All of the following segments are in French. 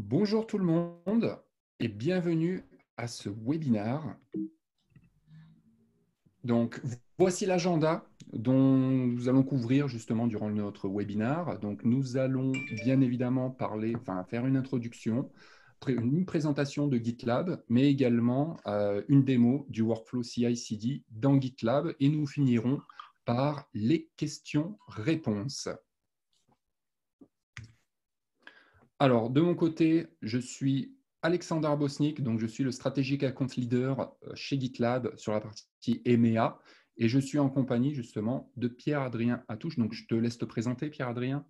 Bonjour tout le monde et bienvenue à ce webinaire. Donc, voici l'agenda dont nous allons couvrir justement durant notre webinaire. Donc, nous allons bien évidemment faire une introduction, une présentation de GitLab, mais également une démo du workflow CI/CD dans GitLab et nous finirons par les questions-réponses. Alors, de mon côté, je suis Alexander Bosnik, donc je suis le Strategic Account Leader chez GitLab sur la partie EMEA et je suis en compagnie justement de Pierre-Adrien Attouche. Donc, je te laisse te présenter, Pierre-Adrien.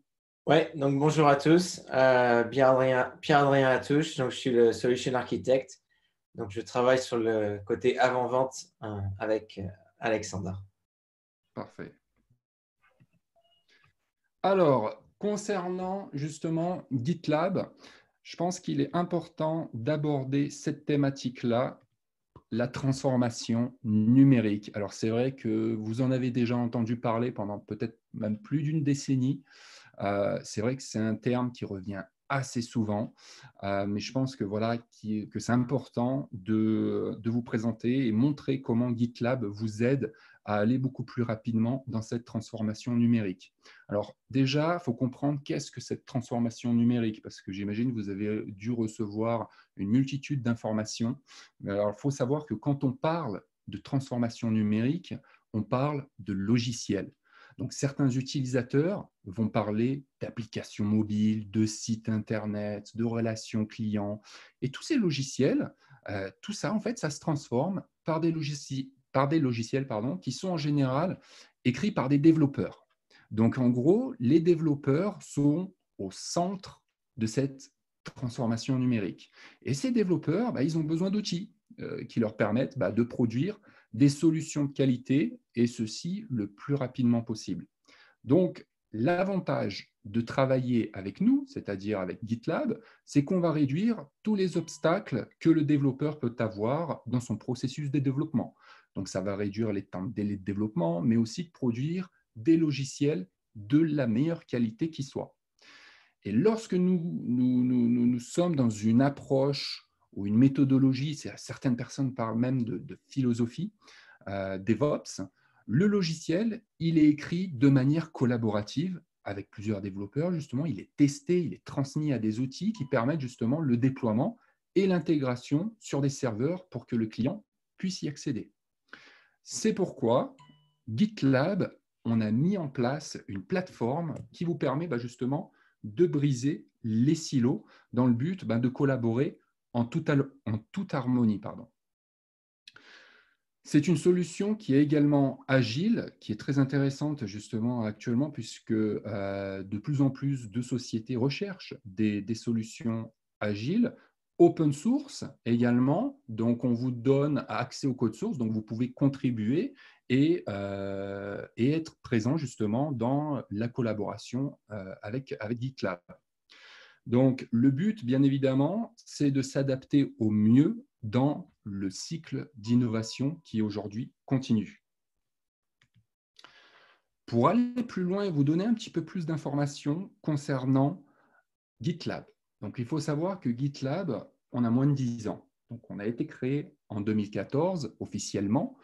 Oui, donc bonjour à tous. Pierre-Adrien Attouche, donc je suis le Solution Architect. Donc je travaille sur le côté avant-vente avec Alexander. Parfait. Alors, concernant justement GitLab, je pense qu'il est important d'aborder cette thématique-là, la transformation numérique. Alors, c'est vrai que vous en avez déjà entendu parler pendant peut-être même plus d'une décennie. C'est vrai que c'est un terme qui revient assez souvent, mais je pense que, voilà, que c'est important de vous présenter et montrer comment GitLab vous aide à aller beaucoup plus rapidement dans cette transformation numérique. Alors déjà, il faut comprendre qu'est-ce que cette transformation numérique, parce que j'imagine que vous avez dû recevoir une multitude d'informations. Alors, il faut savoir que quand on parle de transformation numérique, on parle de logiciel. Donc, certains utilisateurs vont parler d'applications mobiles, de sites Internet, de relations clients. Et tous ces logiciels, tout ça, en fait, ça se transforme par des logiciels qui sont en général écrits par des développeurs. Donc, en gros, les développeurs sont au centre de cette transformation numérique. Et ces développeurs, ils ont besoin d'outils qui leur permettent de produire des solutions de qualité, et ceci le plus rapidement possible. Donc, l'avantage de travailler avec nous, c'est-à-dire avec GitLab, c'est qu'on va réduire tous les obstacles que le développeur peut avoir dans son processus de développement. Donc, ça va réduire les temps de délai de développement, mais aussi de produire des logiciels de la meilleure qualité qui soit. Et lorsque nous sommes dans une approche ou une méthodologie, certaines personnes parlent même de philosophie, DevOps, le logiciel, il est écrit de manière collaborative avec plusieurs développeurs. Justement, il est testé, il est transmis à des outils qui permettent justement le déploiement et l'intégration sur des serveurs pour que le client puisse y accéder. C'est pourquoi GitLab, on a mis en place une plateforme qui vous permet justement de briser les silos dans le but de collaborer en toute harmonie. C'est une solution qui est également agile, qui est très intéressante justement actuellement, puisque de plus en plus de sociétés recherchent des solutions agiles, open source également. Donc, on vous donne accès au code source, donc vous pouvez contribuer et être présent justement dans la collaboration avec GitLab. Donc, le but, bien évidemment, c'est de s'adapter au mieux dans le cycle d'innovation qui aujourd'hui continue. Pour aller plus loin et vous donner un petit peu plus d'informations concernant GitLab. Donc, il faut savoir que GitLab, on a moins de 10 ans. Donc, on a été créé en 2014 officiellement.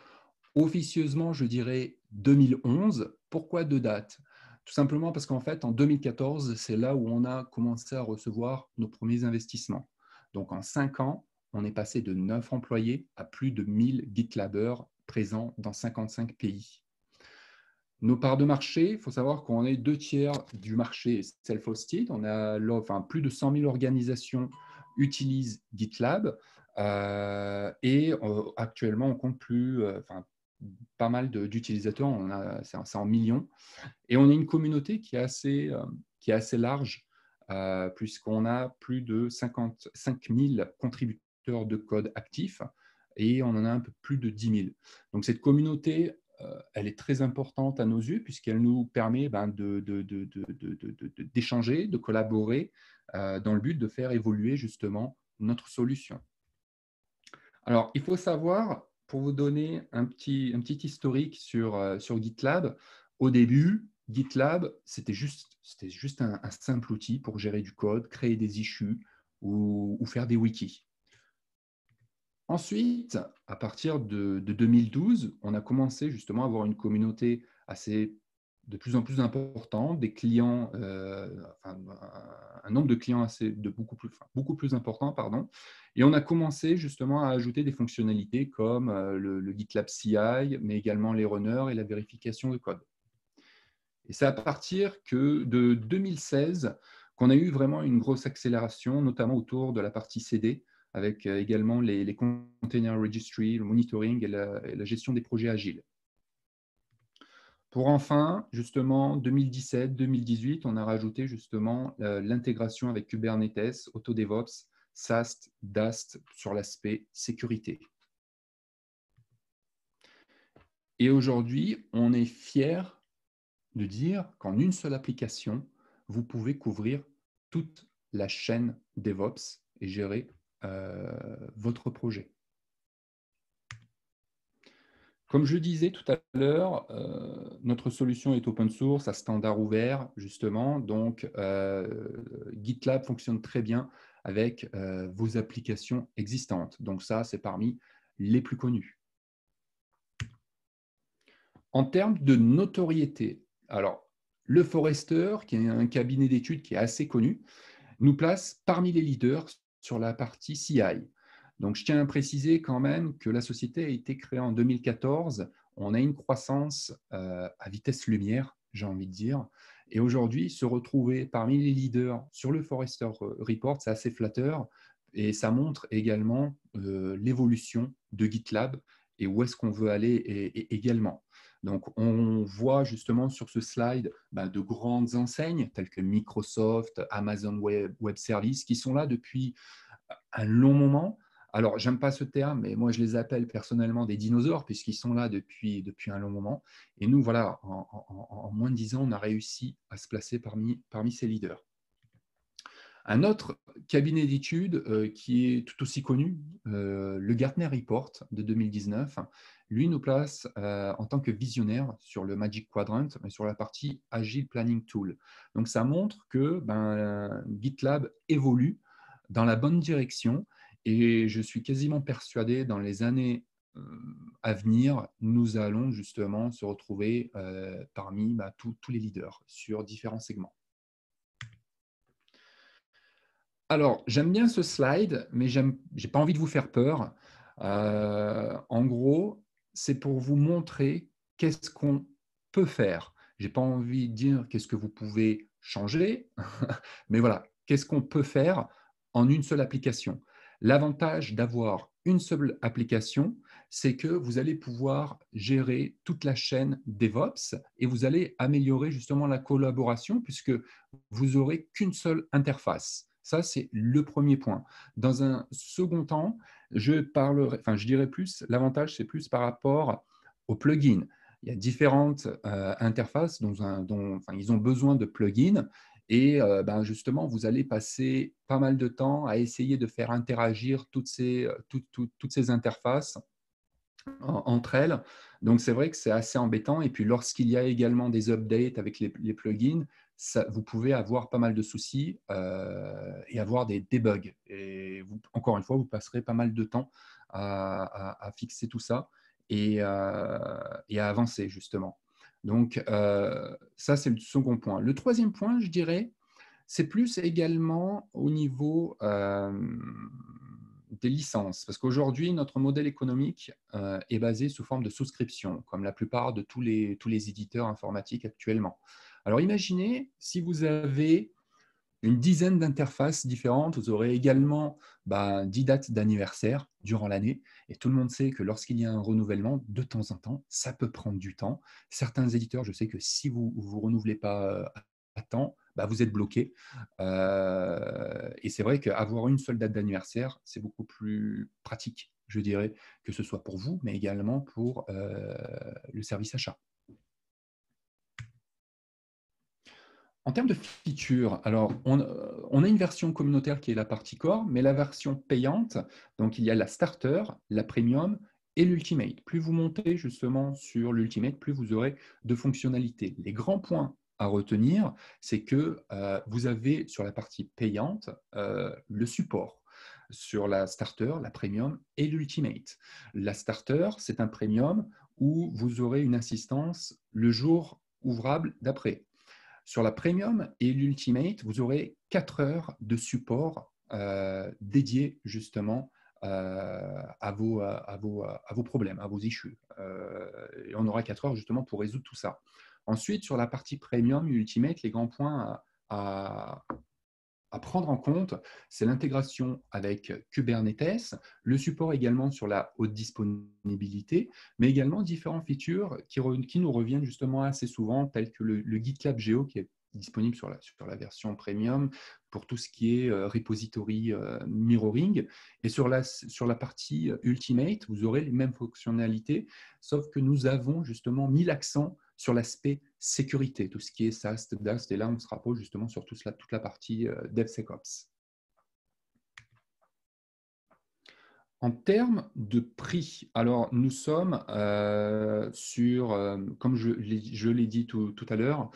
Officieusement, je dirais 2011. Pourquoi deux dates? Tout simplement parce qu'en fait, en 2014, c'est là où on a commencé à recevoir nos premiers investissements. Donc, en 5 ans, on est passé de 9 employés à plus de 1000 GitLabers présents dans 55 pays. Nos parts de marché, il faut savoir qu'on est 2/3 du marché self-hosted. On a plus de 100 000 organisations utilisent GitLab et actuellement, on compte pas mal d'utilisateurs, c'est en millions. Et on a une communauté qui est assez large, puisqu'on a plus de 55 000 contributeurs de code actifs et on en a un peu plus de 10 000. Donc cette communauté, elle est très importante à nos yeux, puisqu'elle nous permet d'échanger, de collaborer dans le but de faire évoluer justement notre solution. Alors, il faut savoir, pour vous donner un petit historique sur GitLab, au début, GitLab, c'était juste un simple outil pour gérer du code, créer des issues, ou faire des wikis. Ensuite, à partir de 2012, on a commencé justement à avoir une communauté de plus en plus importante, des clients, un nombre de clients beaucoup plus important, pardon. Et on a commencé justement à ajouter des fonctionnalités comme le GitLab CI, mais également les runners et la vérification de code. Et c'est à partir de 2016 qu'on a eu vraiment une grosse accélération, notamment autour de la partie CD, avec également les container registry, le monitoring et la gestion des projets agiles. Pour enfin, justement, 2017-2018, on a rajouté justement l'intégration avec Kubernetes, AutoDevOps, SAST, DAST sur l'aspect sécurité. Et aujourd'hui, on est fiers de dire qu'en une seule application, vous pouvez couvrir toute la chaîne DevOps et gérer votre projet. Comme je disais tout à l'heure, notre solution est open source, à standard ouvert, justement. Donc, GitLab fonctionne très bien avec vos applications existantes. Donc ça, c'est parmi les plus connus. En termes de notoriété, alors, le Forrester, qui est un cabinet d'études qui est assez connu, nous place parmi les leaders sur la partie CI. Donc, je tiens à préciser quand même que la société a été créée en 2014. On a une croissance à vitesse lumière, j'ai envie de dire. Et aujourd'hui, se retrouver parmi les leaders sur le Forrester Report, c'est assez flatteur. Et ça montre également l'évolution de GitLab et où est-ce qu'on veut aller également. Donc, on voit justement sur ce slide de grandes enseignes telles que Microsoft, Amazon Web Services qui sont là depuis un long moment. Alors, j'aime pas ce terme, mais moi, je les appelle personnellement des dinosaures puisqu'ils sont là depuis un long moment. Et nous, voilà, en moins de 10 ans, on a réussi à se placer parmi ces leaders. Un autre cabinet d'études qui est tout aussi connu, le Gartner Report de 2019, lui nous place en tant que visionnaire sur le Magic Quadrant, mais sur la partie Agile Planning Tool. Donc ça montre que GitLab évolue dans la bonne direction et je suis quasiment persuadé dans les années à venir, nous allons justement se retrouver parmi tous les leaders sur différents segments. Alors, j'aime bien ce slide, mais je n'ai pas envie de vous faire peur. En gros, c'est pour vous montrer qu'est-ce qu'on peut faire. Je n'ai pas envie de dire qu'est-ce que vous pouvez changer, mais voilà, qu'est-ce qu'on peut faire en une seule application. L'avantage d'avoir une seule application, c'est que vous allez pouvoir gérer toute la chaîne DevOps et vous allez améliorer justement la collaboration puisque vous n'aurez qu'une seule interface. Ça, c'est le premier point. Dans un second temps, je dirais plus, l'avantage, c'est plus par rapport aux plugins. Il y a différentes interfaces dont ils ont besoin de plugins. Et justement, vous allez passer pas mal de temps à essayer de faire interagir toutes ces interfaces entre elles. Donc, c'est vrai que c'est assez embêtant. Et puis, lorsqu'il y a également des updates avec les plugins, vous pouvez avoir pas mal de soucis et avoir des bugs. Et encore une fois, vous passerez pas mal de temps à fixer tout ça et à avancer, justement. Donc, ça, c'est le second point. Le troisième point, je dirais, c'est plus également au niveau des licences. Parce qu'aujourd'hui, notre modèle économique est basé sous forme de souscription, comme la plupart de tous les éditeurs informatiques actuellement. Alors, imaginez si vous avez une dizaine d'interfaces différentes. Vous aurez également 10 dates d'anniversaire durant l'année. Et tout le monde sait que lorsqu'il y a un renouvellement, de temps en temps, ça peut prendre du temps. Certains éditeurs, je sais que si vous ne vous renouvelez pas à temps, vous êtes bloqué. Et c'est vrai qu'avoir une seule date d'anniversaire, c'est beaucoup plus pratique, je dirais, que ce soit pour vous, mais également pour le service achat. En termes de features, alors on a une version communautaire qui est la partie core, mais la version payante, donc il y a la starter, la premium et l'ultimate. Plus vous montez justement sur l'ultimate, plus vous aurez de fonctionnalités. Les grands points à retenir, c'est que vous avez sur la partie payante le support sur la starter, la premium et l'ultimate. La starter, c'est un premium où vous aurez une assistance le jour ouvrable d'après. Sur la premium et l'ultimate, vous aurez 4 heures de support dédié justement à vos problèmes, à vos issues. Et on aura 4 heures justement pour résoudre tout ça. Ensuite, sur la partie premium, ultimate, les grands points à prendre en compte, c'est l'intégration avec Kubernetes, le support également sur la haute disponibilité, mais également différents features qui nous reviennent justement assez souvent, tels que le GitLab Geo qui est disponible sur la version premium pour tout ce qui est repository mirroring. Et sur la partie Ultimate, vous aurez les mêmes fonctionnalités, sauf que nous avons justement mis l'accent sur l'aspect sécurité, tout ce qui est SAST, DAST, et là on se rapproche justement sur toute la partie DevSecOps. En termes de prix, alors nous sommes sur, comme je l'ai dit tout à l'heure,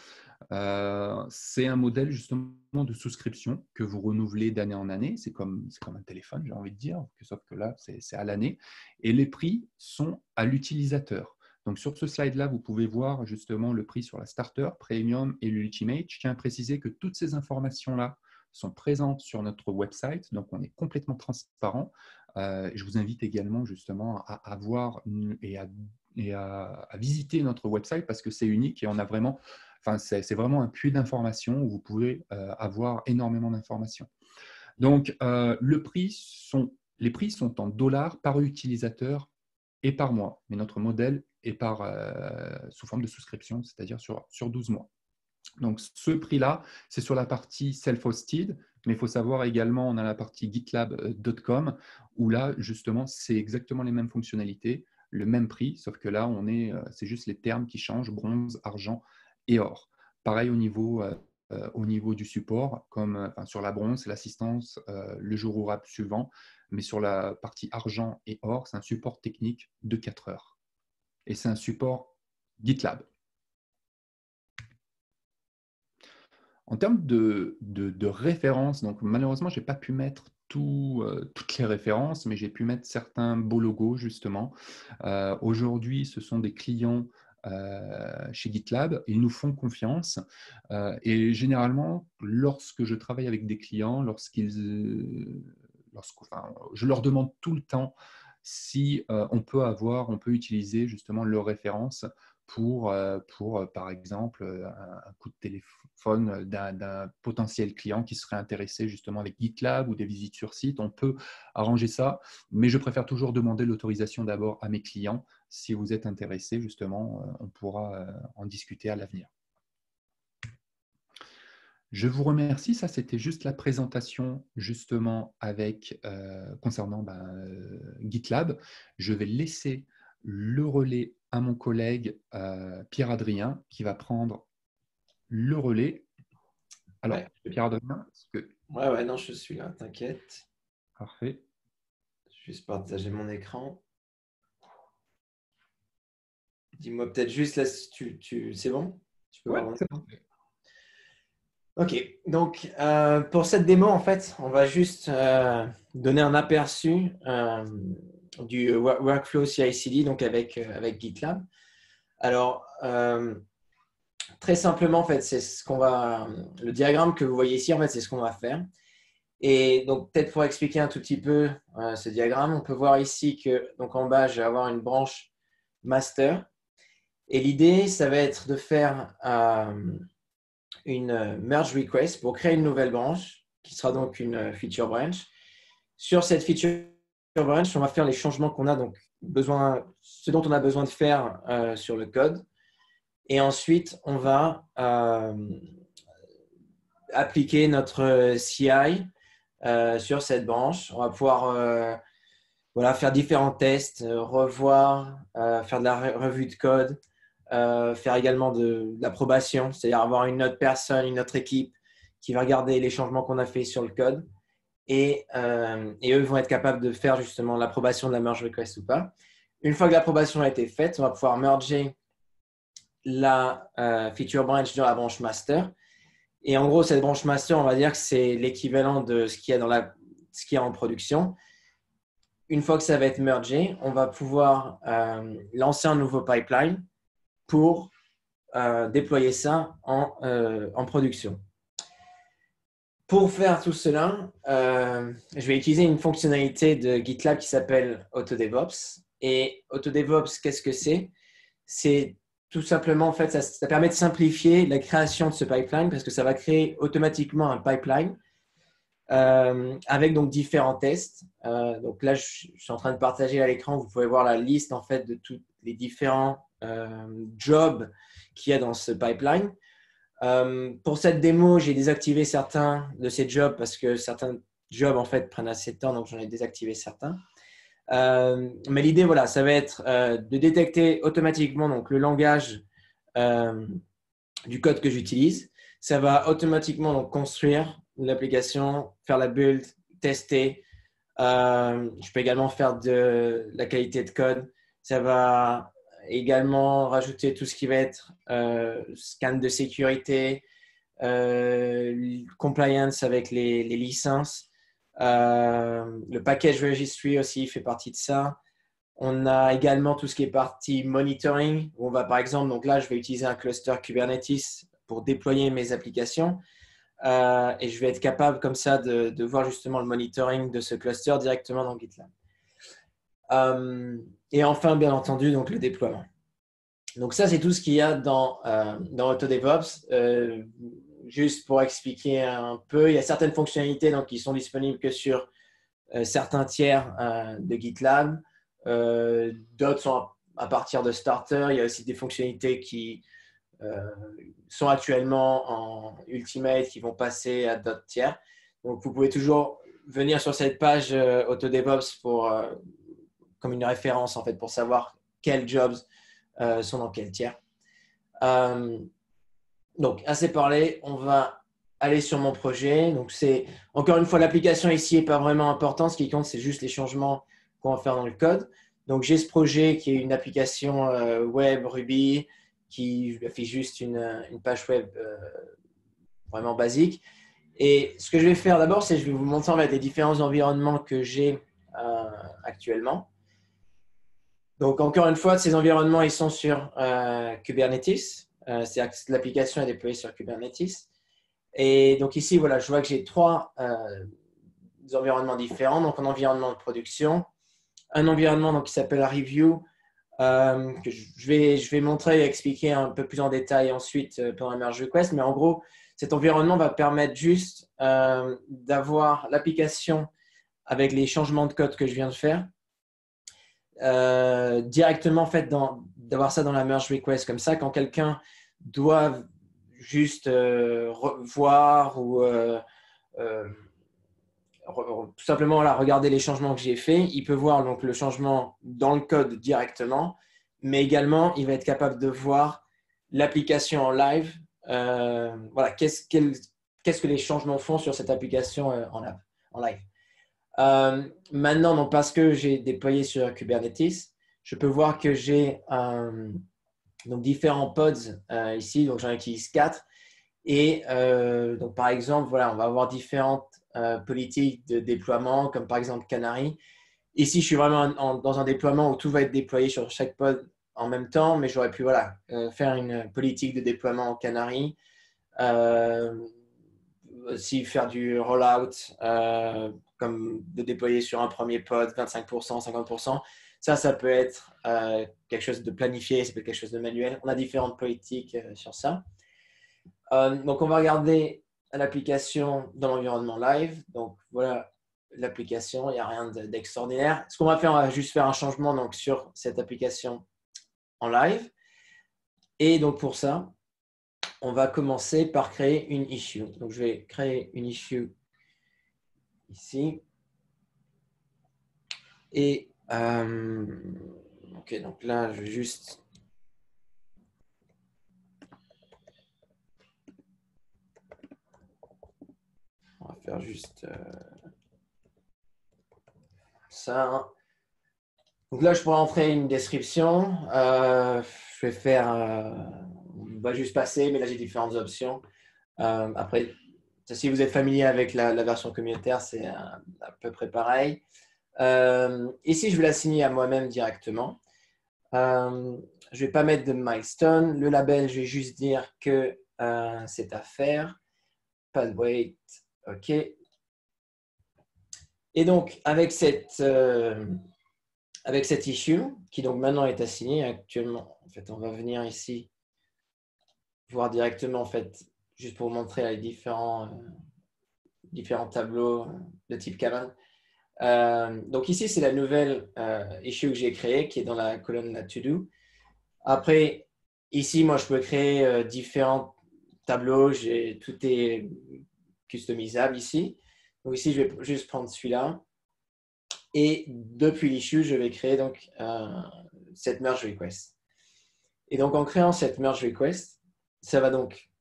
c'est un modèle justement de souscription que vous renouvelez d'année en année. C'est comme un téléphone, j'ai envie de dire, sauf que là, c'est à l'année. Et les prix sont à l'utilisateur. Donc sur ce slide-là, vous pouvez voir justement le prix sur la Starter, Premium et l'Ultimate. Je tiens à préciser que toutes ces informations-là sont présentes sur notre website, donc on est complètement transparent. Je vous invite également justement à voir et à visiter notre website parce que c'est unique et on a vraiment, enfin, c'est vraiment un puits d'informations où vous pouvez avoir énormément d'informations. Donc, les prix sont en dollars par utilisateur et par mois, mais notre modèle est sous forme de souscription, c'est-à-dire sur 12 mois. Donc, ce prix-là, c'est sur la partie self-hosted, mais il faut savoir également, on a la partie gitlab.com, où là, justement, c'est exactement les mêmes fonctionnalités, le même prix, sauf que là, c'est juste les termes qui changent, bronze, argent et or. Pareil au niveau du support, comme sur la bronze, c'est l'assistance le jour ouvrable suivant, mais sur la partie argent et or, c'est un support technique de 4 heures. Et c'est un support GitLab. En termes de références, donc malheureusement, je n'ai pas pu mettre toutes les références, mais j'ai pu mettre certains beaux logos, justement. Aujourd'hui, ce sont des clients chez GitLab. Ils nous font confiance. Et généralement, lorsque je travaille avec des clients, je leur demande tout le temps si on peut utiliser justement leurs références pour par exemple, un coup de téléphone d'un potentiel client qui serait intéressé justement avec GitLab ou des visites sur site. On peut arranger ça, mais je préfère toujours demander l'autorisation d'abord à mes clients. Si vous êtes intéressé, justement, on pourra en discuter à l'avenir. Je vous remercie. Ça, c'était juste la présentation justement concernant GitLab. Je vais laisser le relais à mon collègue Pierre-Adrien qui va prendre le relais. Alors, ouais. Pierre-Adrien, Ouais, non, je suis là, t'inquiète. Parfait. Juste partager mon écran. Dis-moi peut-être juste là, c'est bon? Tu peux voir c'est bon. Ok, donc pour cette démo, en fait, on va juste donner un aperçu du workflow CI/CD donc avec GitLab. Alors, très simplement, en fait, c'est le diagramme que vous voyez ici, en fait, c'est ce qu'on va faire. Et donc, peut-être pour expliquer un tout petit peu ce diagramme, on peut voir ici que, donc en bas, je vais avoir une branche master. Et l'idée, ça va être de faire une merge request pour créer une nouvelle branche qui sera donc une feature branch. Sur cette feature branch, on va faire les changements qu'on a donc ce dont on a besoin de faire sur le code. Et ensuite, on va appliquer notre CI sur cette branche. On va pouvoir faire différents tests, revoir, faire de la revue de code, faire également de l'approbation, c'est-à-dire avoir une autre personne, une autre équipe qui va regarder les changements qu'on a fait sur le code et eux vont être capables de faire justement l'approbation de la merge request ou pas. Une fois que l'approbation a été faite, on va pouvoir merger la feature branch dans la branche master. Et en gros, cette branche master, on va dire que c'est l'équivalent de ce qu'il y a ce qu'il y a en production. Une fois que ça va être mergé, on va pouvoir lancer un nouveau pipeline pour déployer ça en production. Pour faire tout cela, je vais utiliser une fonctionnalité de GitLab qui s'appelle AutoDevOps. Et AutoDevOps, qu'est-ce que c'est? C'est tout simplement, en fait, ça permet de simplifier la création de ce pipeline parce que ça va créer automatiquement un pipeline avec donc différents tests. Donc là, je suis en train de partager à l'écran. Vous pouvez voir la liste en fait de tous les différents jobs qu'il y a dans ce pipeline. Pour cette démo, j'ai désactivé certains de ces jobs parce que certains jobs en fait prennent assez de temps, donc j'en ai désactivé certains. Mais l'idée, voilà, ça va être de détecter automatiquement donc, le langage du code que j'utilise. Ça va automatiquement donc, construire l'application, faire la build, tester. Je peux également faire de la qualité de code. Ça va également rajouter tout ce qui va être scan de sécurité, compliance avec les licences. Le package registry aussi fait partie de ça. On a également tout ce qui est partie monitoring, où on va par exemple, donc là, je vais utiliser un cluster Kubernetes pour déployer mes applications. Et je vais être capable comme ça de voir justement le monitoring de ce cluster directement dans GitLab. Et enfin, bien entendu, donc le déploiement. Donc ça, c'est tout ce qu'il y a dans AutoDevOps. Juste pour expliquer un peu, il y a certaines fonctionnalités donc, qui sont disponibles que sur certains tiers de GitLab. D'autres sont à partir de Starter. Il y a aussi des fonctionnalités qui sont actuellement en Ultimate qui vont passer à d'autres tiers. Donc, vous pouvez toujours venir sur cette page AutoDevOps comme une référence en fait, pour savoir quels jobs sont dans quel tiers. Donc, assez parlé, on va aller sur mon projet. Donc, c'est encore une fois, l'application ici n'est pas vraiment importante. Ce qui compte, c'est juste les changements qu'on va faire dans le code. Donc, j'ai ce projet qui est une application web Ruby qui affiche juste une page web vraiment basique. Et ce que je vais faire d'abord, c'est que je vais vous montrer en fait, les différents environnements que j'ai actuellement. Donc, encore une fois, ces environnements, ils sont sur Kubernetes. C'est-à-dire que l'application est déployée sur Kubernetes. Et donc ici, voilà, je vois que j'ai trois environnements différents. Donc, un environnement de production, un environnement donc, qui s'appelle Review, que je vais montrer et expliquer un peu plus en détail ensuite pendant la merge request. Mais en gros, cet environnement va permettre juste d'avoir l'application avec les changements de code que je viens de faire directement en fait d'avoir ça dans la merge request comme ça quand quelqu'un doit juste voir ou tout simplement voilà, regarder les changements que j'ai fait, il peut voir donc le changement dans le code directement, mais également il va être capable de voir l'application en live. Voilà, qu'est-ce que les changements font sur cette application en live. Maintenant, donc, parce que j'ai déployé sur Kubernetes, je peux voir que j'ai donc différents pods ici. Donc, j'en utilise 4. Et donc, par exemple, voilà, on va avoir différentes politiques de déploiement, comme par exemple Canary. Ici, je suis vraiment dans un déploiement où tout va être déployé sur chaque pod en même temps, mais j'aurais pu voilà, faire une politique de déploiement en Canary. Aussi faire du rollout, comme de déployer sur un premier pod 25%, 50%. Ça peut être quelque chose de planifié, ça peut être quelque chose de manuel. On a différentes politiques sur ça. Donc, on va regarder l'application dans l'environnement live. Donc, voilà l'application, il n'y a rien d'extraordinaire. Ce qu'on va faire, on va juste faire un changement donc, sur cette application en live. Et donc, pour ça, on va commencer par créer une issue. Donc, je vais créer une issue ici. Et ok, donc là, je vais juste on va faire juste ça. Donc là, je pourrais entrer une description. Je vais faire va juste passer, mais là, j'ai différentes options. Après, si vous êtes familier avec la version communautaire, c'est à peu près pareil. Ici, je vais l'assigner à moi-même directement. Je ne vais pas mettre de milestone. Le label, je vais juste dire que c'est à faire. Pas de wait. OK. Et donc, avec cette issue, qui donc maintenant est assignée actuellement, en fait, on va venir ici voir directement, en fait, juste pour vous montrer les différents tableaux de type Kaman. Donc ici, c'est la nouvelle issue que j'ai créée, qui est dans la colonne la to-do. Après, ici, moi, je peux créer différents tableaux. Tout est customisable ici. Donc ici, je vais juste prendre celui-là. Et depuis l'issue, je vais créer donc cette merge request. Et donc, en créant cette merge request, ça va donc,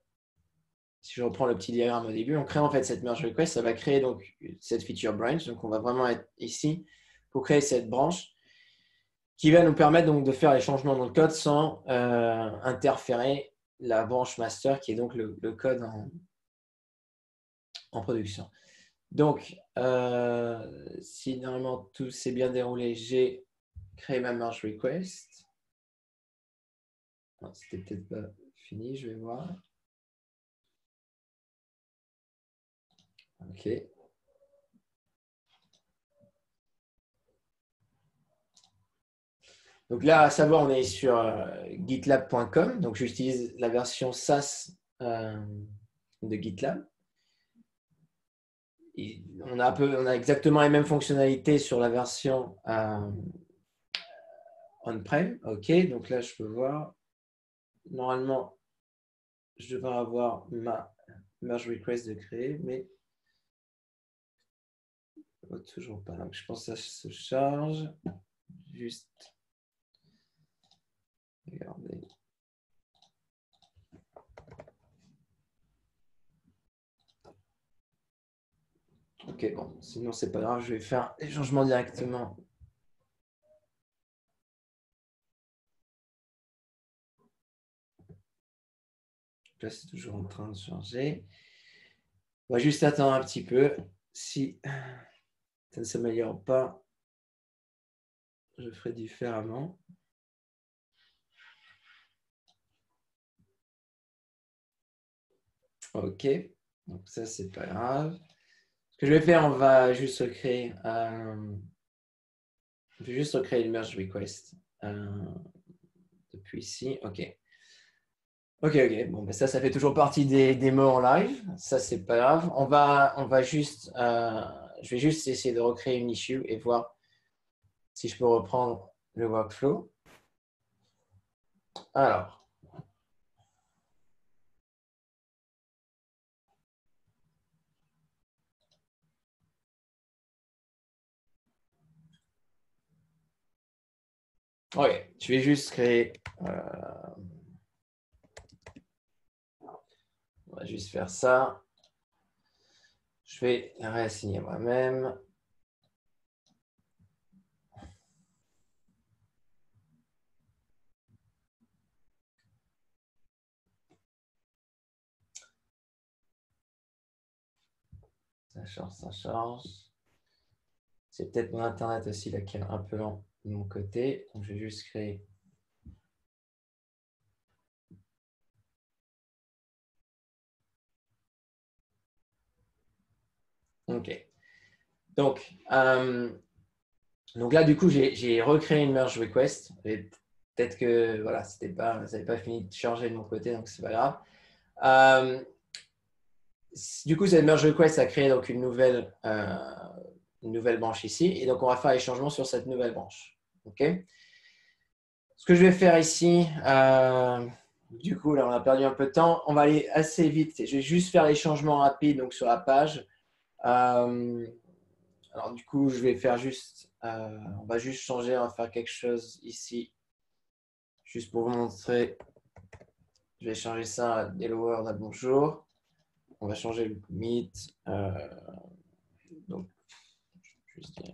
si je reprends le petit diagramme au début, en créant en fait cette merge request, ça va créer donc cette feature branch. Donc, on va vraiment être ici pour créer cette branche qui va nous permettre donc de faire les changements dans le code sans interférer la branche master qui est donc le code en production. Donc, si normalement tout s'est bien déroulé, j'ai créé ma merge request. C'était peut-être pas fini, je vais voir. OK. Donc là, à savoir, on est sur gitlab.com. Donc, j'utilise la version SaaS de GitLab. Et on a exactement les mêmes fonctionnalités sur la version on-prem. OK, donc là, je peux voir. Normalement, je devrais avoir ma merge request de créer, mais toujours pas. Donc, je pense que ça se charge. Juste regardez. Ok, bon, sinon c'est pas grave, je vais faire les changements directement. Là, c'est toujours en train de changer. On va juste attendre un petit peu. Si ça ne s'améliore pas, je ferai différemment. Ok, donc ça, c'est pas grave. Ce que je vais faire, on va juste recréer, je vais juste recréer une merge request depuis ici. Ok. Ok, bon, ben ça fait toujours partie des démos en live. Ça, c'est pas grave. On va juste, je vais juste essayer de recréer une issue et voir si je peux reprendre le workflow. Alors. Ok, je vais juste créer. On va juste faire ça. Je vais réassigner moi-même. Ça charge, ça charge. C'est peut-être mon internet aussi là qui est un peu lent de mon côté. Donc je vais juste créer. Ok. Donc là, du coup, j'ai recréé une merge request. Et peut-être que voilà, ça n'avait pas fini de charger de mon côté, donc c'est pas grave. Du coup, cette merge request a créé donc une nouvelle branche ici. Et donc, on va faire les changements sur cette nouvelle branche. OK. Ce que je vais faire ici, du coup, là, on a perdu un peu de temps. On va aller assez vite. Je vais juste faire les changements rapides donc, sur la page. Alors, du coup, je vais faire juste, on va juste changer, on va faire quelque chose ici, juste pour vous montrer. Je vais changer ça à Hello World à bonjour. On va changer le commit. Donc, juste dire,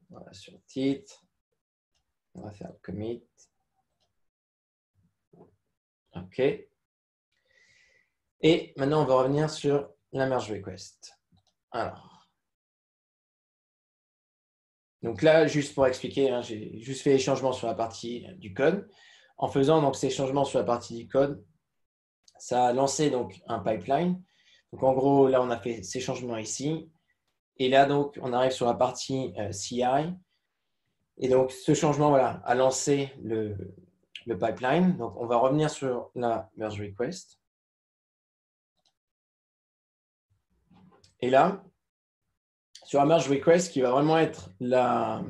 voilà, sur le titre. On va faire le commit. OK. Et maintenant, on va revenir sur la merge request. Alors, donc là, juste pour expliquer, hein, j'ai juste fait les changements sur la partie du code. En faisant donc ces changements sur la partie du code, ça a lancé donc un pipeline. Donc en gros, là, on a fait ces changements ici. Et là, donc, on arrive sur la partie CI. Et donc, ce changement voilà, a lancé le pipeline. Donc, on va revenir sur la merge request. Et là, sur la merge request, qui va vraiment être la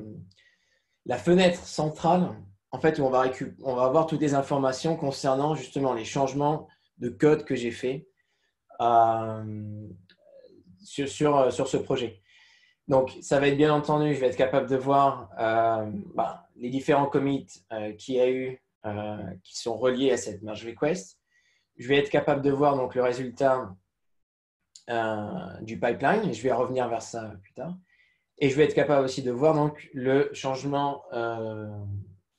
fenêtre centrale, en fait, où on va avoir toutes les informations concernant justement les changements de code que j'ai fait sur ce projet. Donc, ça va être bien entendu, je vais être capable de voir les différents commits qu'il y a eu qui sont reliés à cette merge request. Je vais être capable de voir donc, le résultat du pipeline, et je vais revenir vers ça plus tard. Et je vais être capable aussi de voir donc, le changement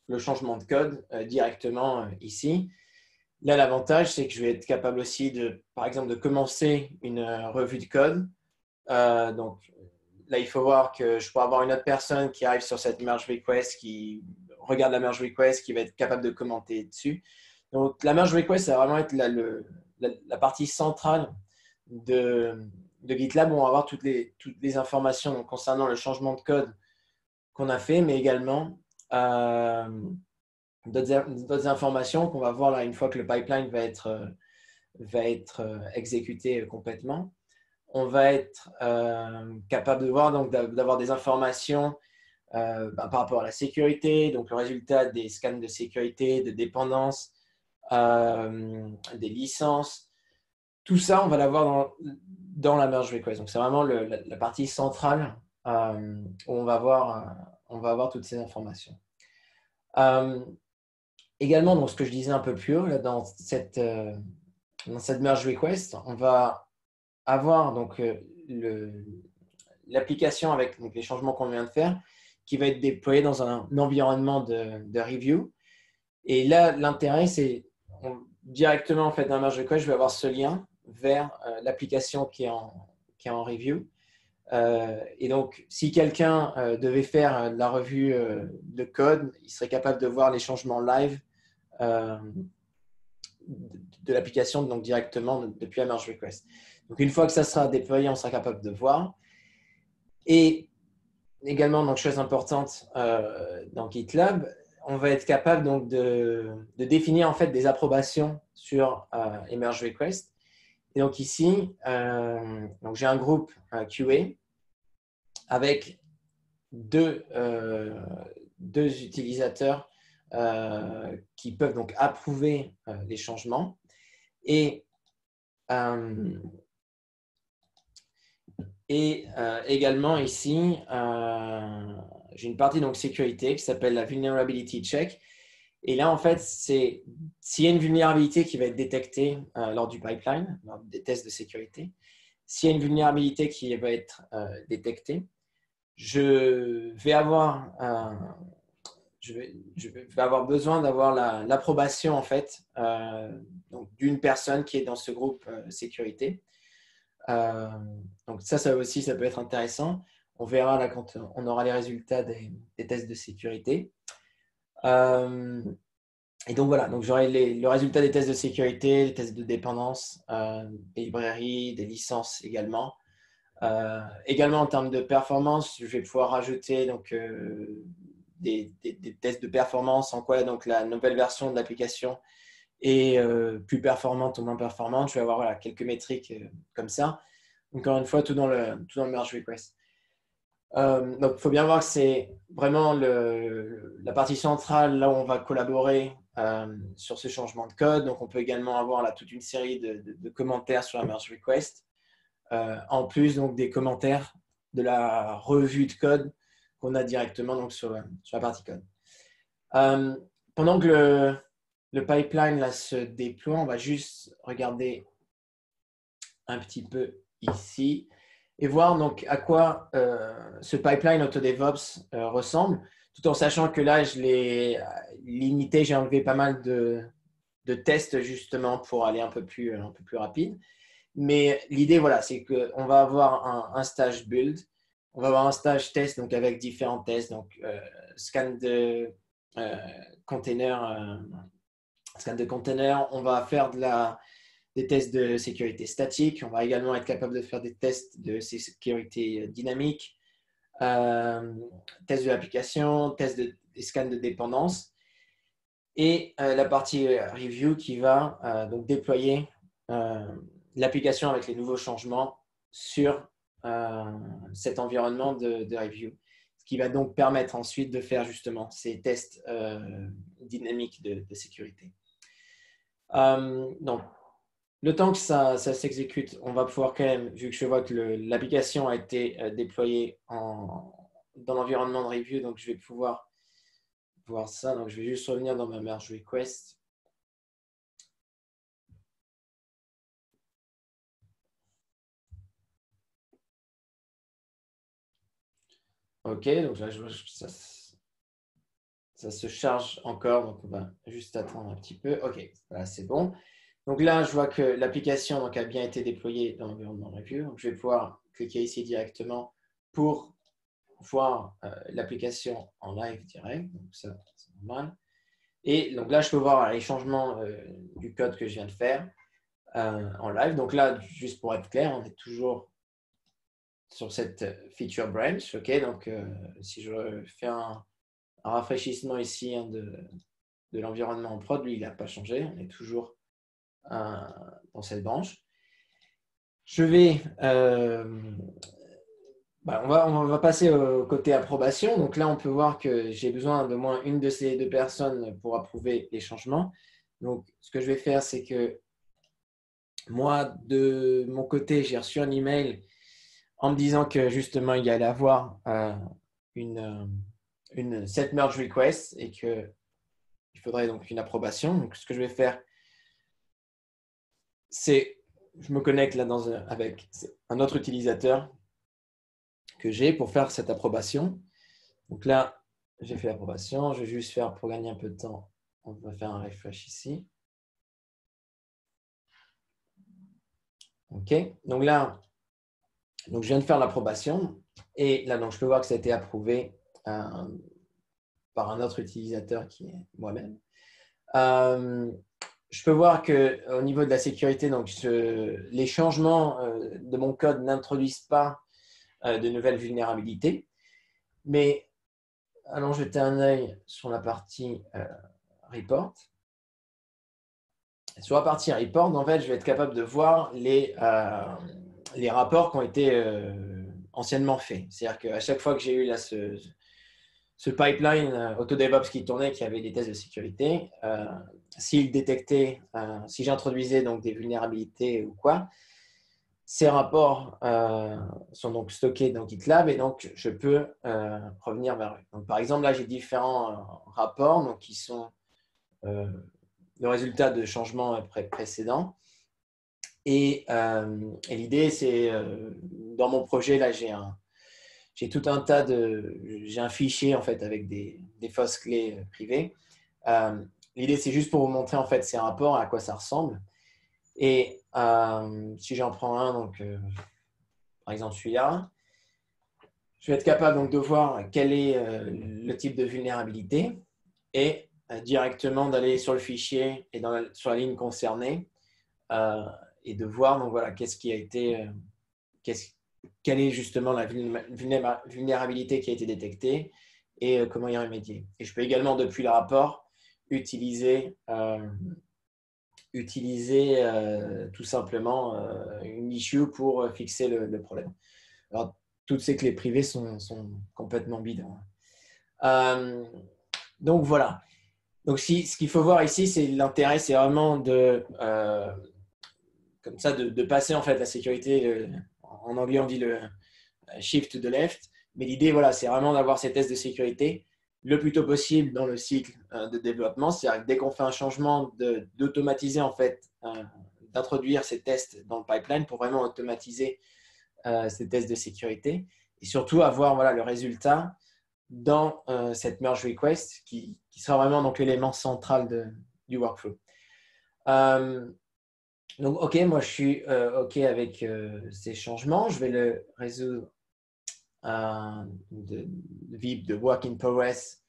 de code directement ici. Là, l'avantage, c'est que je vais être capable aussi, par exemple, de commencer une revue de code. Donc, là, il faut voir que je pourrais avoir une autre personne qui arrive sur cette merge request, qui regarde la merge request, qui va être capable de commenter dessus. Donc, la merge request, ça va vraiment être la partie centrale de GitLab où on va avoir toutes les informations donc, concernant le changement de code qu'on a fait, mais également d'autres informations qu'on va voir là une fois que le pipeline va être exécuté complètement. On va être capable de voir, donc d'avoir des informations par rapport à la sécurité, donc le résultat des scans de sécurité, de dépendance, des licences. Tout ça, on va l'avoir dans la merge request. Donc, c'est vraiment la partie centrale où on va avoir toutes ces informations. Également, donc, ce que je disais un peu plus haut, là, dans cette merge request, on va avoir donc, l'application avec donc, les changements qu'on vient de faire qui va être déployée dans un environnement de review. Et là, l'intérêt, c'est directement en fait, dans la merge request, je vais avoir ce lien vers l'application qui est en review. Et donc, si quelqu'un devait faire de la revue de code, il serait capable de voir les changements live de l'application donc directement depuis la merge request. Donc, une fois que ça sera déployé, on sera capable de voir. Et également, donc, chose importante dans GitLab, on va être capable donc, de définir en fait, des approbations sur les merge requests. Et donc ici, donc j'ai un groupe QA avec deux utilisateurs qui peuvent donc approuver les changements. Et également ici, j'ai une partie donc sécurité qui s'appelle la vulnerability check. Et là, en fait, c'est s'il y a une vulnérabilité qui va être détectée lors du pipeline, lors des tests de sécurité, s'il y a une vulnérabilité qui va être détectée, je vais avoir besoin d'avoir l'approbation en fait donc d'une personne qui est dans ce groupe sécurité. Donc ça aussi, ça peut être intéressant. On verra là quand on aura les résultats des tests de sécurité. Et donc voilà, donc j'aurai le résultat des tests de sécurité, les tests de dépendance, des librairies, des licences également. Également en termes de performance, je vais pouvoir rajouter donc, des tests de performance, en quoi donc, la nouvelle version de l'application est plus performante ou moins performante. Je vais avoir voilà, quelques métriques comme ça. Encore une fois, tout dans le merge request. Donc, il faut bien voir que c'est vraiment la partie centrale, là où on va collaborer sur ce changement de code. Donc, on peut également avoir là, toute une série de commentaires sur la merge request. En plus donc, des commentaires de la revue de code qu'on a directement donc, sur la partie code. Pendant que le pipeline là, se déploie, on va juste regarder un petit peu ici et voir donc, à quoi ce pipeline AutoDevOps ressemble, tout en sachant que là, je l'ai limité, j'ai enlevé pas mal de de tests justement pour aller un peu plus rapide. Mais l'idée, voilà, c'est qu'on va avoir un stage build, on va avoir un stage test donc avec différents tests, donc scan de container, on va faire des tests de sécurité statique, on va également être capable de faire des tests de sécurité dynamique, tests de l'application, des scans de dépendance et la partie review qui va donc déployer l'application avec les nouveaux changements sur cet environnement de review, ce qui va donc permettre ensuite de faire justement ces tests dynamiques de sécurité. Donc, le temps que ça s'exécute, on va pouvoir quand même, vu que je vois que l'application a été déployée dans l'environnement de review, donc je vais pouvoir voir ça. Donc, je vais juste revenir dans ma merge request. OK, donc là, je vois que ça se charge encore, donc on va juste attendre un petit peu. OK, voilà, c'est bon. Donc là, je vois que l'application a bien été déployée dans l'environnement review. Donc, je vais pouvoir cliquer ici directement pour voir l'application en live direct. Donc ça, c'est normal. Et donc là, je peux voir les changements du code que je viens de faire en live. Donc là, juste pour être clair, on est toujours sur cette feature branch. OK, donc si je fais un rafraîchissement ici de l'environnement en prod, lui, il n'a pas changé. On est toujours dans cette branche. Je vais on va passer au côté approbation. Donc là, on peut voir que j'ai besoin d'au moins une de ces deux personnes pour approuver les changements. Donc, ce que je vais faire, c'est que moi, de mon côté, j'ai reçu un email en me disant que justement, il y allait avoir une set merge request et qu'il faudrait donc une approbation. Donc, ce que je vais faire, c'est je me connecte là avec un autre utilisateur que j'ai pour faire cette approbation. Donc là, j'ai fait l'approbation. Je vais juste faire, pour gagner un peu de temps, on va faire un refresh ici. OK. Donc là, je viens de faire l'approbation. Et là, donc, je peux voir que ça a été approuvé par un autre utilisateur qui est moi-même. Je peux voir qu'au niveau de la sécurité, donc, les changements de mon code n'introduisent pas de nouvelles vulnérabilités. Mais allons jeter un œil sur la partie report. Sur la partie report, en fait, je vais être capable de voir les rapports qui ont été anciennement faits. C'est-à-dire qu'à chaque fois que j'ai eu là, ce pipeline AutoDevOps qui tournait, qui avait des tests de sécurité, s'il détectait, si j'introduisais donc des vulnérabilités ou quoi, ces rapports sont donc stockés dans GitLab et donc je peux revenir vers eux. Donc, par exemple, là, j'ai différents rapports donc, qui sont le résultat de changements précédents. Et l'idée, c'est dans mon projet, là, j'ai tout un tas j'ai un fichier en fait avec des fausses clés privées. L'idée, c'est juste pour vous montrer en fait ces rapports, à quoi ça ressemble. Et si j'en prends un, donc par exemple celui-là, je vais être capable donc de voir quel est le type de vulnérabilité et directement d'aller sur le fichier et sur la ligne concernée et de voir donc voilà qu'est-ce qui a été quelle est justement la vulnérabilité qui a été détectée et comment y remédier. Et je peux également depuis le rapport utiliser tout simplement une issue pour fixer le problème. Alors, toutes ces clés privées sont complètement bidons. Donc voilà. Donc ce qu'il faut voir ici, c'est l'intérêt, c'est vraiment comme ça de passer en fait la sécurité. En anglais, on dit le shift to the left. Mais l'idée, voilà, c'est vraiment d'avoir ces tests de sécurité le plus tôt possible dans le cycle de développement. C'est-à-dire que dès qu'on fait un changement, d'automatiser en fait, d'introduire ces tests dans le pipeline pour vraiment automatiser ces tests de sécurité et surtout avoir voilà, le résultat dans cette merge request qui sera vraiment donc l'élément central du workflow. Donc, OK, moi, je suis OK avec ces changements. Je vais le résoudre de VIP de work in progress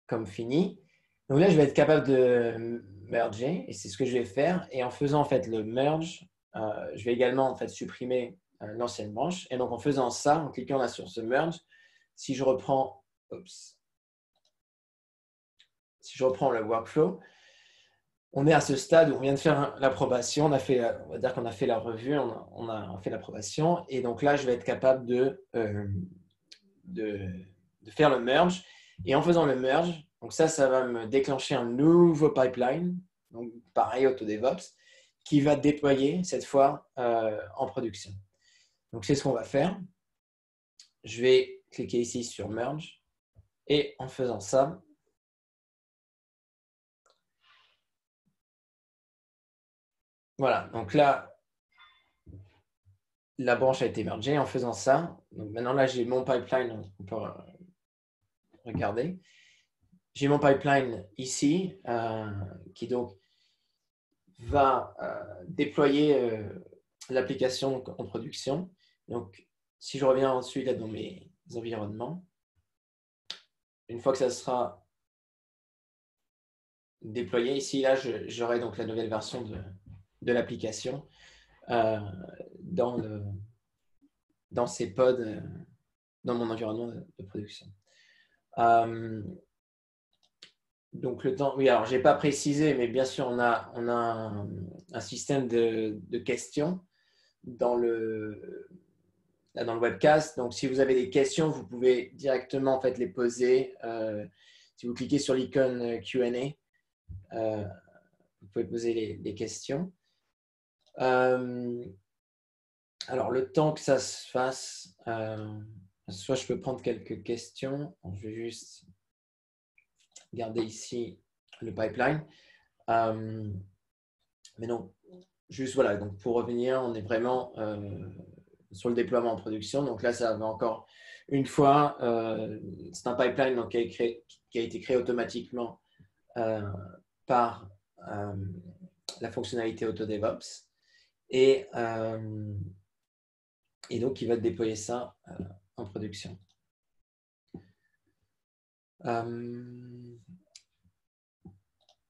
comme fini. Donc là, je vais être capable de merger et c'est ce que je vais faire. Et en faisant en fait le merge, je vais également en fait supprimer l'ancienne branche. Et donc en faisant ça, en cliquant là sur ce merge, si je reprends, si je reprends le workflow, on est à ce stade où on vient de faire l'approbation. On va dire qu'on a fait la revue, on a fait l'approbation. Et donc là, je vais être capable de faire le merge. Et en faisant le merge, donc ça va me déclencher un nouveau pipeline, donc pareil AutoDevOps, qui va déployer cette fois en production. Donc c'est ce qu'on va faire. Je vais cliquer ici sur merge et en faisant ça, voilà, donc là, la branche a été mergée en faisant ça. Donc maintenant là, j'ai mon pipeline, on peut regarder. J'ai mon pipeline ici qui donc va déployer l'application en production. Donc, si je reviens ensuite là, dans mes environnements, une fois que ça sera déployé, ici, là, j'aurai donc la nouvelle version de l'application dans ces pods, dans mon environnement de production. Donc, le temps, oui, alors, je n'ai pas précisé, mais bien sûr, on a un système de questions dans le webcast. Donc, si vous avez des questions, vous pouvez directement en fait, les poser. Si vous cliquez sur l'icône Q&A, vous pouvez poser les questions. Alors, le temps que ça se fasse, soit je peux prendre quelques questions. Je vais juste garder ici le pipeline. Mais non, juste voilà. Donc, pour revenir, on est vraiment sur le déploiement en production. Donc là, ça va encore une fois. C'est un pipeline donc, qui a été créé automatiquement par la fonctionnalité AutoDevOps. Et donc, il va déployer ça en production.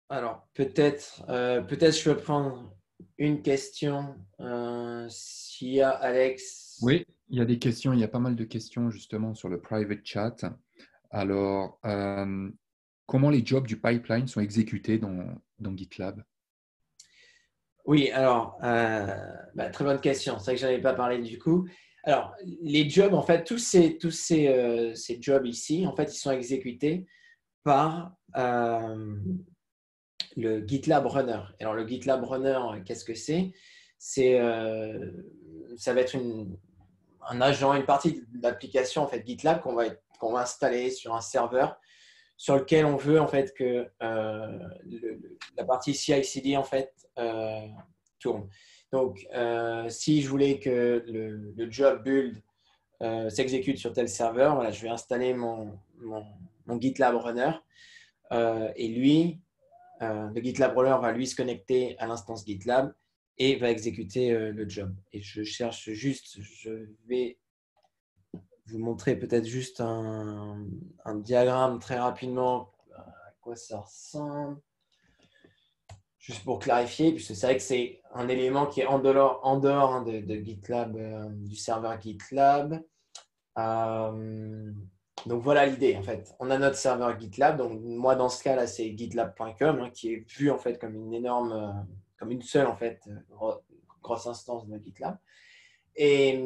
Alors, peut-être je peux prendre une question. S'il y a Alex. Oui, il y a des questions, il y a pas mal de questions justement sur le private chat. Alors, comment les jobs du pipeline sont exécutés dans GitLab? Oui, alors, très bonne question. C'est vrai que je n'avais pas parlé du coup. Alors, les jobs, en fait, tous ces jobs ici, en fait, ils sont exécutés par le GitLab Runner. Alors, le GitLab Runner, qu'est-ce que c'est? Ça va être un agent, une partie de l'application en fait, GitLab qu'on va installer sur un serveur sur lequel on veut en fait que la partie CI/CD en fait tourne. Donc, si je voulais que le job build s'exécute sur tel serveur, voilà, je vais installer mon GitLab Runner et lui, le GitLab Runner va lui se connecter à l'instance GitLab et va exécuter le job. Et je cherche juste, je vais vous montrer peut-être juste un diagramme très rapidement à quoi ça ressemble. Juste pour clarifier, puisque c'est vrai que c'est un élément qui est en dehors de GitLab, du serveur GitLab. Donc voilà l'idée en fait. On a notre serveur GitLab. Donc moi dans ce cas là c'est gitlab.com qui est vu en fait comme une énorme, comme une seule en fait grosse instance de GitLab. Et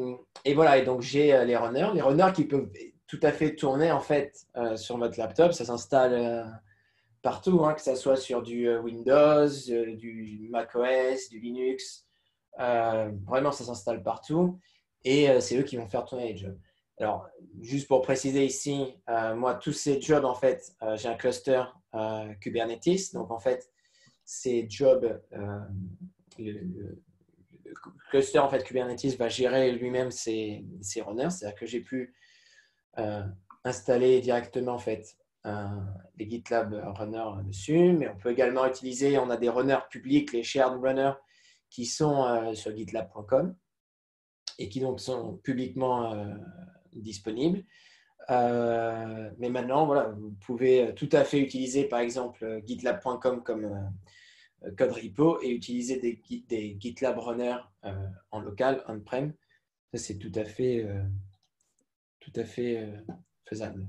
voilà. Et donc j'ai les runners qui peuvent tout à fait tourner en fait sur votre laptop. Ça s'installe partout, que ce soit sur du Windows, du macOS, du Linux. Vraiment ça s'installe partout. Et c'est eux qui vont faire tourner les jobs. Alors, juste pour préciser ici, moi, tous ces jobs, en fait, j'ai un cluster Kubernetes. Donc, en fait, ces jobs, le cluster en fait, Kubernetes va gérer lui-même ses runners. C'est-à-dire que j'ai pu installer directement en fait, les GitLab runners dessus, mais on peut également utiliser, on a des runners publics, les shared runners, qui sont sur gitlab.com et qui donc sont publiquement disponibles. Mais maintenant, voilà, vous pouvez tout à fait utiliser par exemple gitlab.com comme code repo et utiliser des GitLab runners en local, on-prem. Ça, c'est tout à fait faisable.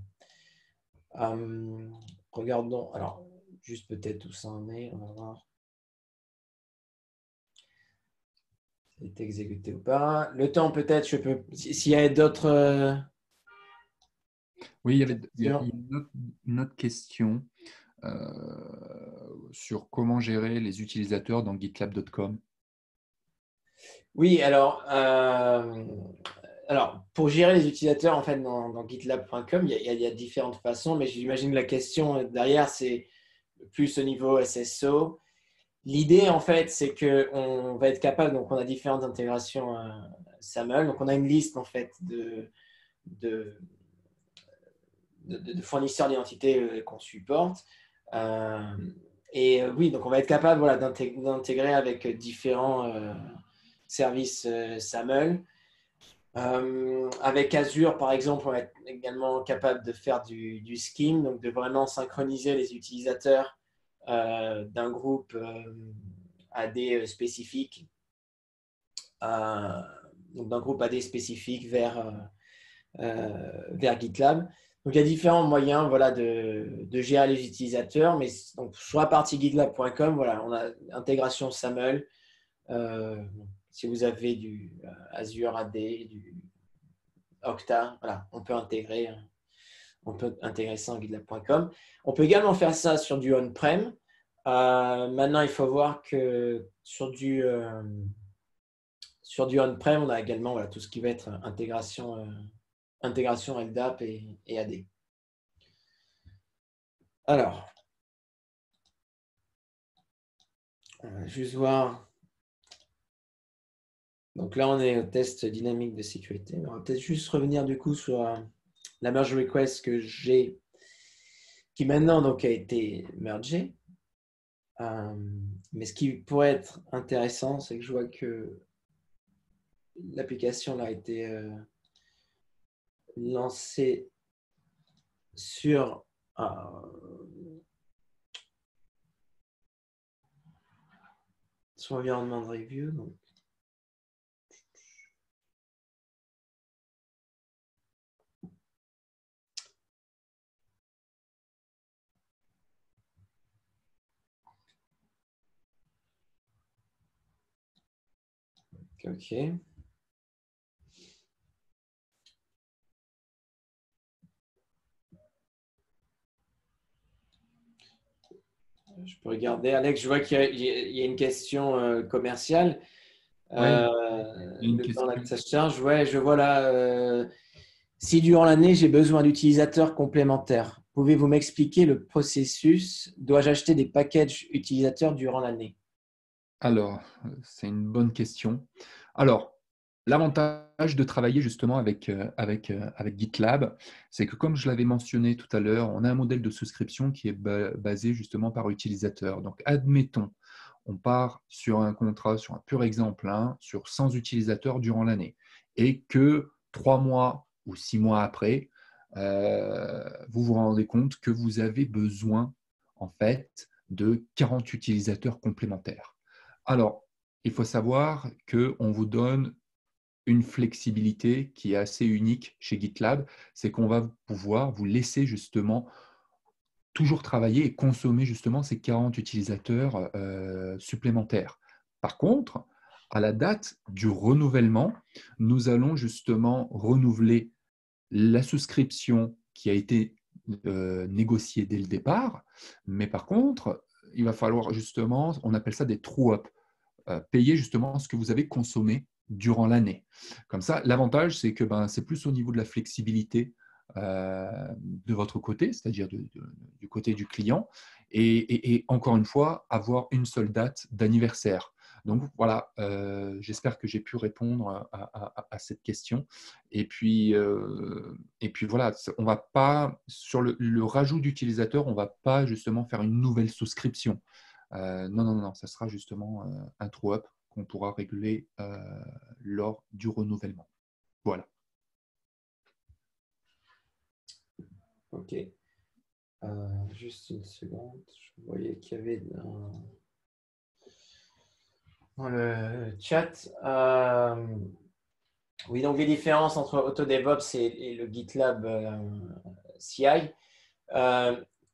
Regardons, alors, juste peut-être où ça en est, on va voir. C'est exécuté ou pas. Le temps, peut-être, je peux. S'il y a d'autres. Oui, il y a une autre question sur comment gérer les utilisateurs dans GitLab.com. Oui, alors, pour gérer les utilisateurs en fait, dans gitlab.com, il y a différentes façons, mais j'imagine la question derrière, c'est plus au niveau SSO. L'idée, en fait, c'est qu'on va être capable, donc on a différentes intégrations SAML, donc on a une liste en fait de fournisseurs d'identité qu'on supporte. Oui, donc on va être capable voilà, d'intégrer avec différents services SAML. Avec Azure, par exemple, on va être également capable de faire du scheme, donc de vraiment synchroniser les utilisateurs d'un groupe AD spécifique, donc d'un groupe AD spécifique vers GitLab. Donc, il y a différents moyens voilà, de gérer les utilisateurs, mais donc, sur la partie gitlab.com, voilà, on a intégration SAML. Si vous avez du Azure AD, du Okta, voilà, on peut intégrer ça en gitlab.com. On peut également faire ça sur du on-prem. Maintenant, il faut voir que sur du on-prem, on a également voilà, tout ce qui va être intégration LDAP et AD. Alors, on va juste voir. Donc là, on est au test dynamique de sécurité. On va peut-être juste revenir du coup sur la merge request que j'ai, qui maintenant donc, a été mergée. Mais ce qui pourrait être intéressant, c'est que je vois que l'application a été lancée sur environnement de review. Donc. OK. Je peux regarder. Alex, je vois qu'il y a une question commerciale. Oui, il y a une Le temps là question. que ça se charge. Ouais, je vois là. Si durant l'année, j'ai besoin d'utilisateurs complémentaires, pouvez-vous m'expliquer le processus? Dois-je acheter des packages utilisateurs durant l'année? Alors, c'est une bonne question. Alors, l'avantage de travailler justement avec GitLab, c'est que comme je l'avais mentionné tout à l'heure, on a un modèle de souscription qui est basé justement par utilisateur. Donc, admettons, on part sur un contrat, sur un pur exemple, sur 100 utilisateurs durant l'année, et que 3 mois ou 6 mois après, vous vous rendez compte que vous avez besoin en fait de 40 utilisateurs complémentaires. Alors, il faut savoir qu'on vous donne une flexibilité qui est assez unique chez GitLab, c'est qu'on va pouvoir vous laisser justement toujours travailler et consommer justement ces 40 utilisateurs supplémentaires. Par contre, à la date du renouvellement, nous allons justement renouveler la souscription qui a été négociée dès le départ, mais par contre, il va falloir justement, on appelle ça des true-up, payer justement ce que vous avez consommé durant l'année. Comme ça, l'avantage, c'est que c'est plus au niveau de la flexibilité de votre côté, c'est-à-dire du côté du client, et encore une fois, avoir une seule date d'anniversaire. Donc voilà, j'espère que j'ai pu répondre à cette question. Et puis voilà, on va pas, sur le rajout d'utilisateurs, on ne va pas justement faire une nouvelle souscription. Non, non, non, ça sera justement un true-up qu'on pourra régler lors du renouvellement. Voilà. Ok. Juste une seconde. Je voyais qu'il y avait dans le chat. Oui, donc les différences entre AutoDevOps et le GitLab CI.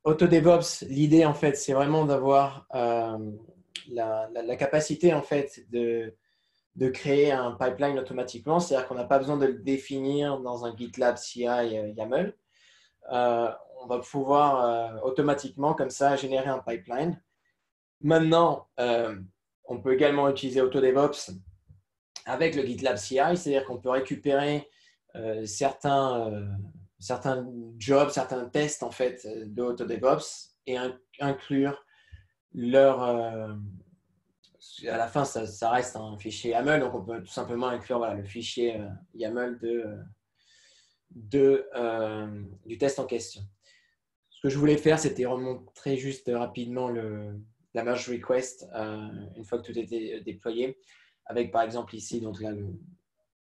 AutoDevOps, l'idée en fait, c'est vraiment d'avoir la capacité en fait de créer un pipeline automatiquement. C'est-à-dire qu'on n'a pas besoin de le définir dans un GitLab CI YAML. On va pouvoir automatiquement, comme ça, générer un pipeline. Maintenant, on peut également utiliser AutoDevOps avec le GitLab CI, c'est-à-dire qu'on peut récupérer certains jobs, certains tests en fait, de AutoDevOps et inclure leur… à la fin, ça reste un fichier YAML, donc on peut tout simplement inclure le fichier YAML du test en question. Ce que je voulais faire, c'était remontrer juste rapidement la merge request une fois que tout était déployé, avec par exemple ici donc là,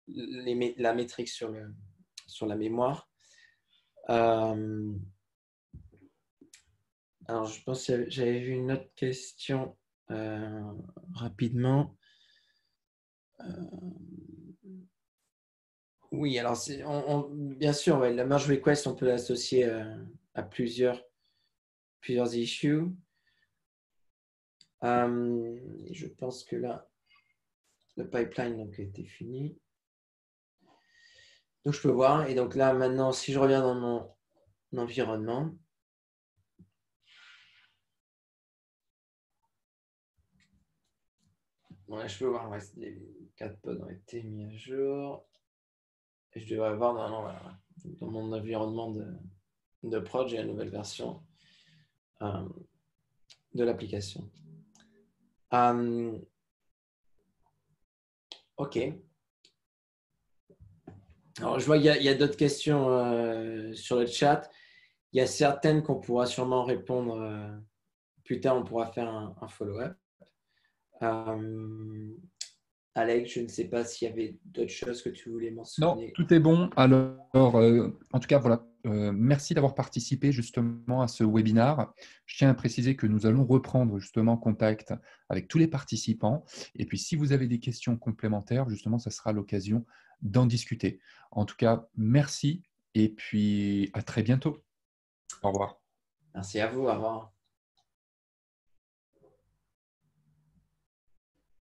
la métrique sur la mémoire. Alors, je pense que j'avais vu une autre question rapidement. Oui, alors bien sûr, ouais, la merge request, on peut l'associer à plusieurs issues. Je pense que là, le pipeline donc, était fini. Donc, je peux voir. Et donc là, maintenant, si je reviens dans mon environnement, ouais, je peux voir, ouais, les 4 pods ont été mis à jour. Et je devrais voir dans mon environnement de prod, j'ai la nouvelle version de l'application. OK. Alors, je vois qu'il y a d'autres questions sur le chat. Il y a certaines qu'on pourra sûrement répondre plus tard. On pourra faire un follow-up. Alex, je ne sais pas s'il y avait d'autres choses que tu voulais mentionner. Non, tout est bon. Alors, en tout cas, voilà. Merci d'avoir participé justement à ce webinaire. Je tiens à préciser que nous allons reprendre justement contact avec tous les participants. Et puis, si vous avez des questions complémentaires, justement, ça sera l'occasion d'en discuter. En tout cas, merci et puis à très bientôt. Au revoir. Merci à vous. Au revoir.